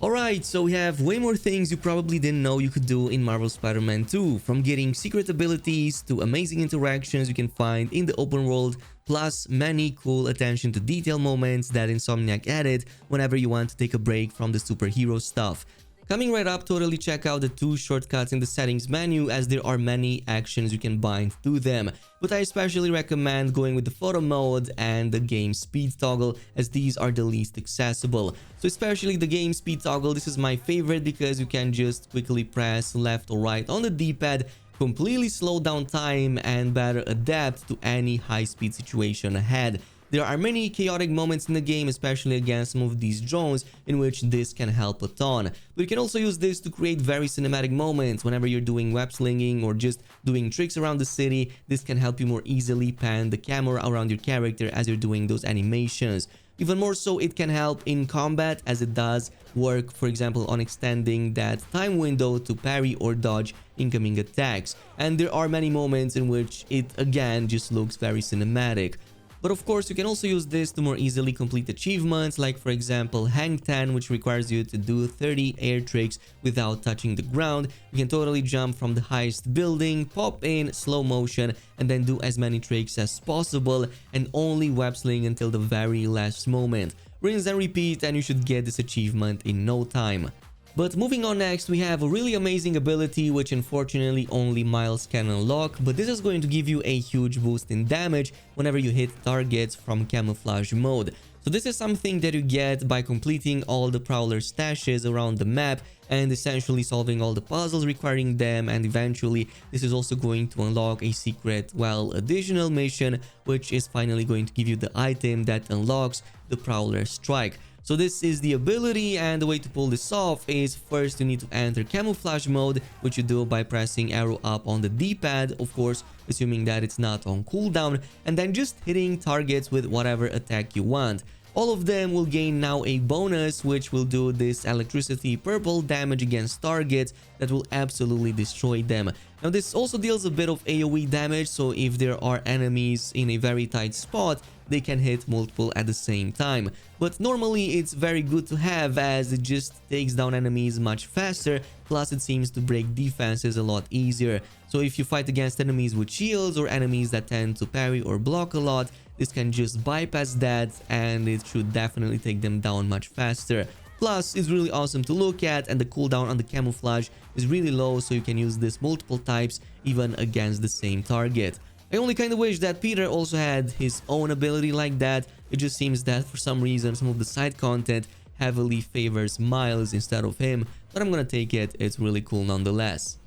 Alright, so we have way more things you probably didn't know you could do in Marvel Spider-Man 2, from getting secret abilities to amazing interactions you can find in the open world, plus many cool attention to detail moments that Insomniac added whenever you want to take a break from the superhero stuff. Coming right up, totally check out the 2 shortcuts in the settings menu, as there are many actions you can bind to them. But I especially recommend going with the photo mode and the game speed toggle, as these are the least accessible. So especially the game speed toggle, this is my favorite because you can just quickly press left or right on the D-pad, completely slow down time and better adapt to any high-speed situation ahead. There are many chaotic moments in the game, especially against some of these drones, in which this can help a ton. But you can also use this to create very cinematic moments whenever you're doing web slinging or just doing tricks around the city. This can help you more easily pan the camera around your character as you're doing those animations. Even more so, it can help in combat, as it does work, for example, on extending that time window to parry or dodge incoming attacks. And there are many moments in which it again just looks very cinematic. But of course, you can also use this to more easily complete achievements, like for example Hang 10, which requires you to do 30 air tricks without touching the ground. You can totally jump from the highest building, pop in slow motion, and then do as many tricks as possible, and only web sling until the very last moment. Rinse and repeat, and you should get this achievement in no time. But moving on, next we have a really amazing ability which unfortunately only Miles can unlock, but this is going to give you a huge boost in damage whenever you hit targets from camouflage mode. So this is something that you get by completing all the Prowler stashes around the map and essentially solving all the puzzles requiring them, and eventually this is also going to unlock a secret, well, additional mission, which is finally going to give you the item that unlocks the Prowler Strike. So this is the ability, and the way to pull this off is first you need to enter camouflage mode, which you do by pressing arrow up on the D-pad, of course assuming that it's not on cooldown, and then just hitting targets with whatever attack you want. All of them will gain now a bonus which will do this electricity purple damage against targets that will absolutely destroy them. Now this also deals a bit of AoE damage, so if there are enemies in a very tight spot, they can hit multiple at the same time. But normally it's very good to have, as it just takes down enemies much faster, plus it seems to break defenses a lot easier. So if you fight against enemies with shields or enemies that tend to parry or block a lot, this can just bypass that and it should definitely take them down much faster. Plus, it's really awesome to look at, and the cooldown on the camouflage is really low, so you can use this multiple types even against the same target. I only kind of wish that Peter also had his own ability like that. It just seems that for some reason some of the side content heavily favors Miles instead of him, but I'm gonna take it, it's really cool nonetheless.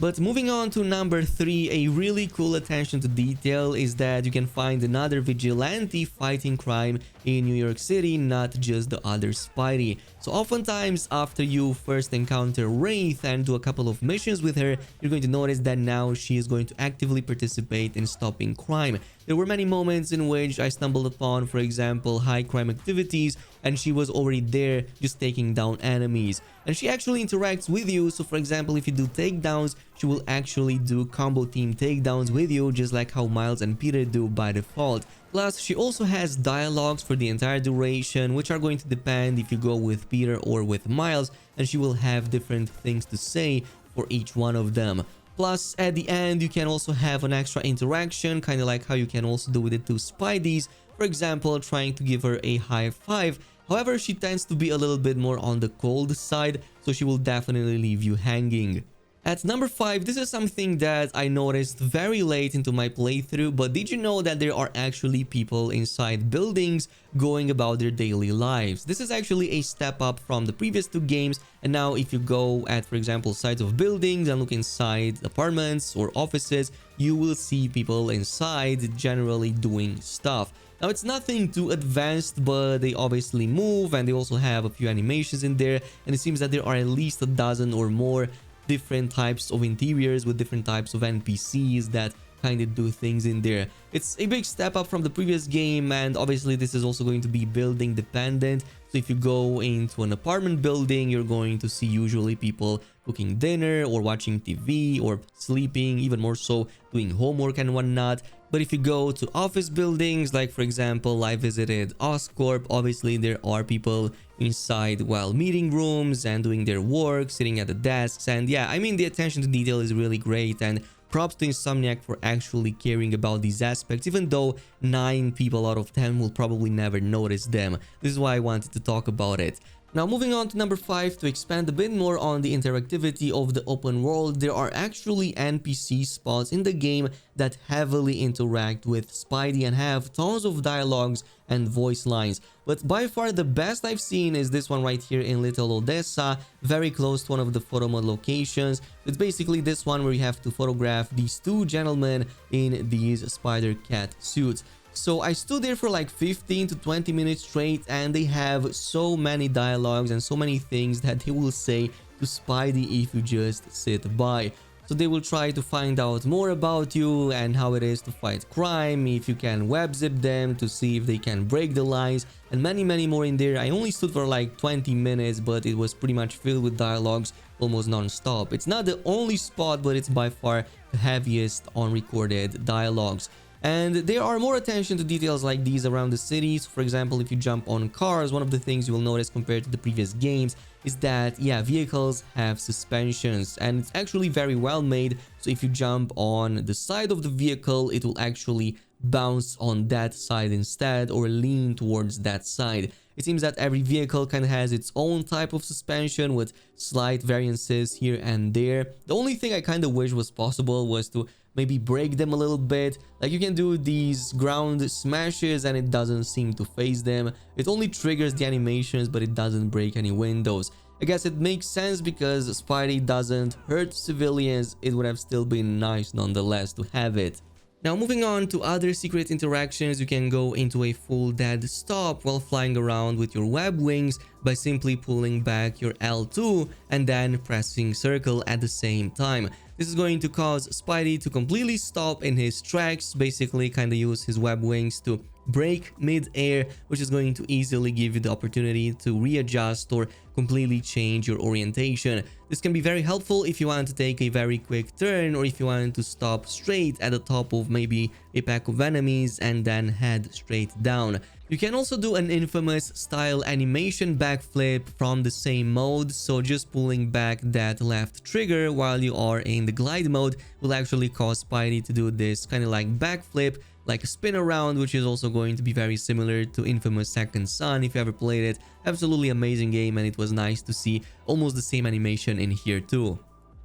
But moving on to number 3, a really cool attention to detail is that you can find another vigilante fighting crime in New York City, not just the other Spidey. So oftentimes after you first encounter Wraith and do a couple of missions with her, you're going to notice that now she is going to actively participate in stopping crime. There were many moments in which I stumbled upon, for example, high crime activities, and she was already there just taking down enemies. And she actually interacts with you, so for example, if you do takedowns, she will actually do combo team takedowns with you, just like how Miles and Peter do by default. Plus, she also has dialogues for the entire duration, which are going to depend if you go with Peter or with Miles, and she will have different things to say for each one of them. Plus, at the end, you can also have an extra interaction, kind of like how you can also do with the 2 Spideys, for example, trying to give her a high five. However, she tends to be a little bit more on the cold side, so she will definitely leave you hanging. At number 5, this is something that I noticed very late into my playthrough, but did you know that there are actually people inside buildings going about their daily lives? This is actually a step up from the previous 2 games, and now if you go at, for example, sides of buildings and look inside apartments or offices, you will see people inside generally doing stuff. Now, it's nothing too advanced, but they obviously move, and they also have a few animations in there, and it seems that there are at least a dozen or more different types of interiors with different types of NPCs that kind of do things in there. It's a big step up from the previous game, and obviously this is also going to be building dependent. So if you go into an apartment building, you're going to see usually people cooking dinner or watching TV or sleeping, even more so doing homework and whatnot. But if you go to office buildings, like for example, I visited Oscorp, obviously there are people inside while meeting rooms and doing their work, sitting at the desks. And yeah, I mean, the attention to detail is really great, and props to Insomniac for actually caring about these aspects, even though 9 people out of 10 will probably never notice them. This is why I wanted to talk about it. Now, moving on to number 5, to expand a bit more on the interactivity of the open world, there are actually NPC spots in the game that heavily interact with Spidey and have tons of dialogues and voice lines. But by far the best I've seen is this one right here in Little Odessa, very close to one of the photo mod locations. It's basically this one where you have to photograph these 2 gentlemen in these spider cat suits. So I stood there for like 15 to 20 minutes straight, and they have so many dialogues and so many things that they will say to Spidey if you just sit by. So they will try to find out more about you and how it is to fight crime, if you can web zip them to see if they can break the lines, and many more in there. I only stood for like 20 minutes, but it was pretty much filled with dialogues almost non-stop. It's not the only spot, but it's by far the heaviest on recorded dialogues. And there are more attention to details like these around the cities. For example, if you jump on cars, one of the things you will notice compared to the previous games is that, yeah, vehicles have suspensions, and it's actually very well made. So if you jump on the side of the vehicle, it will actually bounce on that side instead, or lean towards that side. It seems that every vehicle kind of has its own type of suspension with slight variances here and there. The only thing I kind of wish was possible was to maybe break them a little bit. Like, you can do these ground smashes and it doesn't seem to phase them. It only triggers the animations, but it doesn't break any windows. I guess it makes sense because Spidey doesn't hurt civilians. It would have still been nice nonetheless to have it. Now, moving on to other secret interactions, you can go into a full dead stop while flying around with your web wings by simply pulling back your L2 and then pressing circle at the same time. This is going to cause Spidey to completely stop in his tracks, basically kind of use his web wings to break mid-air, which is going to easily give you the opportunity to readjust or completely change your orientation. This can be very helpful if you want to take a very quick turn, or if you want to stop straight at the top of maybe a pack of enemies and then head straight down. You can also do an infamous style animation backflip from the same mode, so just pulling back that left trigger while you are in the glide mode will actually cause Spidey to do this kind of like backflip, like a spin around, which is also going to be very similar to infamous Second Son if you ever played it. Absolutely amazing game, and it was nice to see almost the same animation in here too.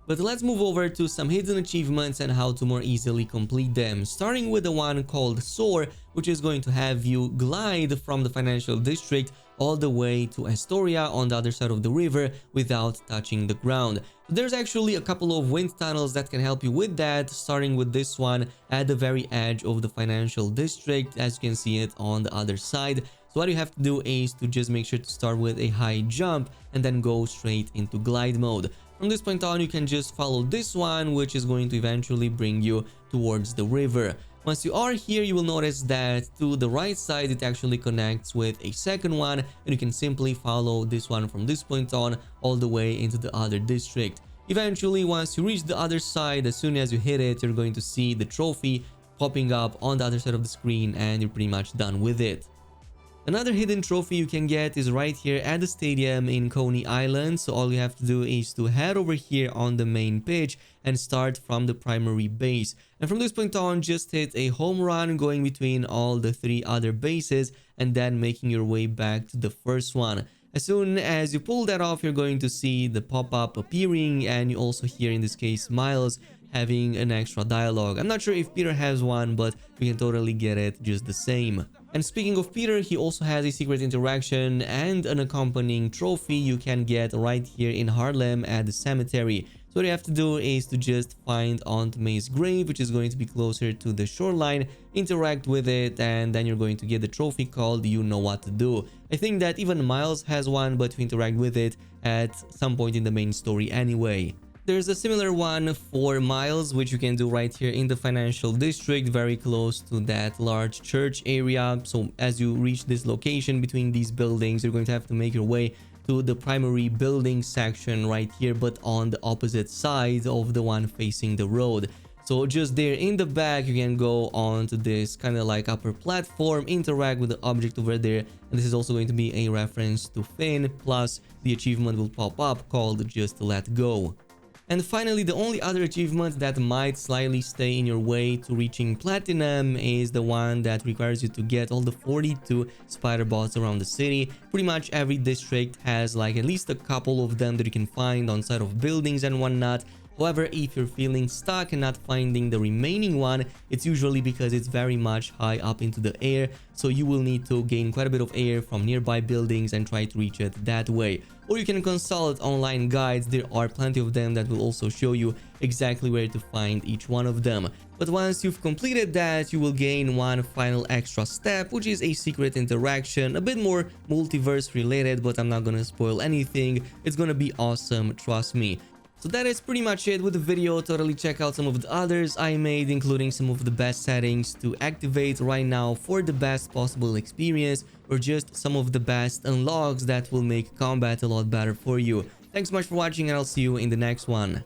But let's move over to some hidden achievements and how to more easily complete them, starting with the one called Soar, which is going to have you glide from the financial district all the way to Astoria on the other side of the river without touching the ground. There's actually a couple of wind tunnels that can help you with that, starting with this one at the very edge of the financial district, as you can see it on the other side. So what you have to do is to just make sure to start with a high jump and then go straight into glide mode. From this point on, you can just follow this one, which is going to eventually bring you towards the river. Once you are here, you will notice that to the right side, it actually connects with a second one, and you can simply follow this one from this point on all the way into the other district. Eventually, once you reach the other side, as soon as you hit it, you're going to see the trophy popping up on the other side of the screen, and you're pretty much done with it. Another hidden trophy you can get is right here at the stadium in Coney Island. So all you have to do is to head over here on the main pitch and start from the primary base. And from this point on, just hit a home run going between all the 3 other bases and then making your way back to the first one. As soon as you pull that off, you're going to see the pop-up appearing, and you also hear, in this case, Miles having an extra dialogue. I'm not sure if Peter has one, but we can totally get it just the same. And speaking of Peter, he also has a secret interaction and an accompanying trophy you can get right here in Harlem at the cemetery. So what you have to do is to just find Aunt May's grave, which is going to be closer to the shoreline, interact with it, and then you're going to get the trophy called You Know What to Do. I think that even Miles has one, but you interact with it at some point in the main story anyway. There's a similar one for Miles, which you can do right here in the financial district, very close to that large church area. So as you reach this location between these buildings, you're going to have to make your way to the primary building section right here, but on the opposite side of the one facing the road. So just there in the back, you can go on to this kind of like upper platform, interact with the object over there. And this is also going to be a reference to Finn, plus the achievement will pop up called Just Let Go. And finally, the only other achievement that might slightly stay in your way to reaching Platinum is the one that requires you to get all the 42 Spiderbots around the city. Pretty much every district has like at least a couple of them that you can find on side of buildings and whatnot. However, if you're feeling stuck and not finding the remaining one, it's usually because it's very much high up into the air, so you will need to gain quite a bit of air from nearby buildings and try to reach it that way. Or you can consult online guides, there are plenty of them that will also show you exactly where to find each one of them. But once you've completed that, you will gain one final extra step, which is a secret interaction, a bit more multiverse related, but I'm not gonna spoil anything. It's gonna be awesome, trust me. So that is pretty much it with the video. Totally check out some of the others I made, including some of the best settings to activate right now for the best possible experience, or just some of the best unlocks that will make combat a lot better for you. Thanks so much for watching, and I'll see you in the next one.